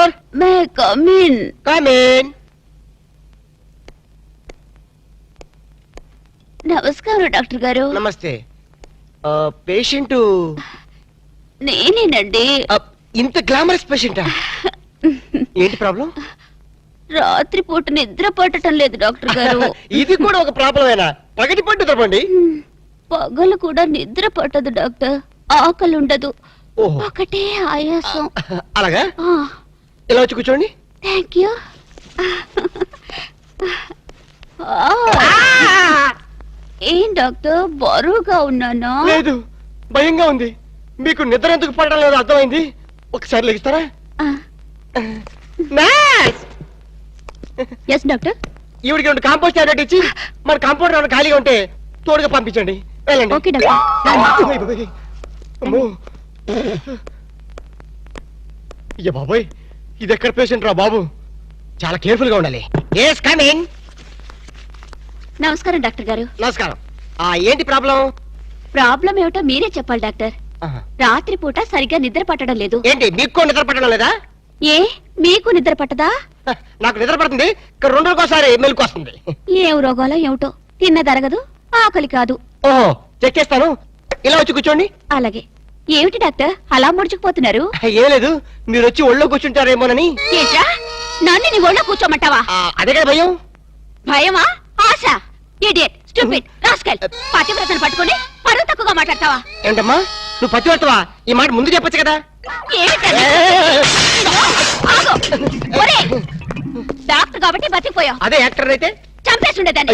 Door. May come in. Come in. నమస్కారం doctor గారు. నమస్తే. పేషెంట్ నేనేనండి. ఇంత గ్లామరస్ పేషెంటా? ఏంటి ప్రాబ్లం? రాత్రిపూట నిద్ర పట్టడం లేదు డాక్టర్ గారు. ఇది కూడా ఒక ప్రాబ్లమేనా? పగటి పట్టు తప్పండి. పగలు కూడా నిద్ర పట్టదు డాక్టర్. ఆకలి ఉండదు. ఓహో. ఒకటే ఆయాసం. అలాగా? ఇలా వచ్చి కూర్చోండి. Thank you. ఏం డాక్టర్ బరువుగా ఉన్నానా? లేదు, భయంగా ఉంది. మీకు నిద్ర ఎందుకు పడడం లేదు అర్థమైంది. ఒకసారి లెగిస్తారా? Yes doctor. ఈవిడికి 2 కాంపోస్ట్ టాబ్లెట్ ఇచ్చి మన కాంపౌండ్ ఏమైనా ఖాళీగా ఉంటే తోడుగా పంపించండి. వెళ్ళండి. Okay doctor. అమ్మో. అయ్య బాబోయ్, ఇది ఎక్కడ పేషెంట్ రా బాబు? చాలా కేర్ఫుల్ గా ఉండాలి. Yes come in. నమస్కారం డాక్టర్ గారు. నమస్కారం. ఏంటి ప్రాబ్లం? ప్రాబ్లం ఏమిటో మీరే చెప్పాలి డాక్టర్. రాత్రిపూట సరిగ్గా నిద్ర పట్టడం లేదు. ఏంటి మీకు నిద్ర పట్టడం లేదా? ఏ మీకు నిద్ర పట్టదా? నాకు నిద్ర పడుతుంది, 2 రోజులకోసారి మెలకు వస్తుంది. ఏం రోగాలో ఏమిటో. తిన్నదరగదు, ఆకలి కాదు. ఓహో, చెక్ చేస్తాను. ఇలా వచ్చి కూర్చోండి. అలాగే. ఏమిటి డాక్టర్ అలా ముడుచుకుపోతున్నారు? ఏం లేదు, మీరు వచ్చి ఒళ్ళో కూర్చుంటారేమోనని. ఏంట్రా, నన్ను నీ ఒళ్ళో కూర్చోమంటావా? అదే కదా భయం. భయమా? ఆశ? Idiot, stupid, rascal. పతివ్రతను పట్టుకొని పరువు తక్కువగా మాట్లాడతావా? ఏంటమ్మా, నువ్వు పతివ్రతవా? ఈ మాట ముందు చెప్పొచ్చు కదా. డాక్టర్ కాబట్టి బతికిపోయావు. అదే యాక్టర్ అయితే చంపేస్తుండేదాన్ని.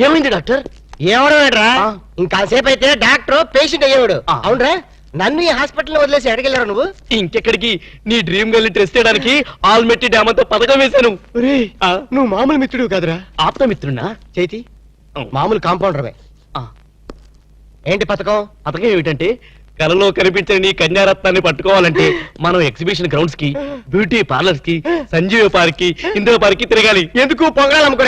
ఏమైంది డాక్టర్? ఏమన్నాడ్రా? ఇంకాసేపు అయితే డాక్టర్ పేషెంట్ అయ్యేవాడు. అవునరా? నన్ను ఈ హాస్పిటల్ వదిలేసి ఎడగెళ్ళారు నువ్వు? ఇంకెక్కడికి, నీ డ్రీమ్ గర్ల్ టెస్ట్ చేయడానికి ఆల్మెట్టి డ్యామ్ తో పథకం వేశాను. నువ్వు మామూలు మిత్రుడు కాదురా. ఆప్తమిత్రున్నా? చేతి మామూలు కాంపౌండర్వే. ఏంటి పథకం? పథకం ఏమిటంటే, కలలో కనిపించని నీ కన్యారత్నాన్ని పట్టుకోవాలంటే మనం ఎగ్జిబిషన్ గ్రౌండ్స్ కి, బ్యూటీ పార్లర్స్ కి, సంజీవ పార్క్ కి, ఇందిరా పార్క్ కి తిరగాలి. ఎందుకు పొంగాలమ్ముకునే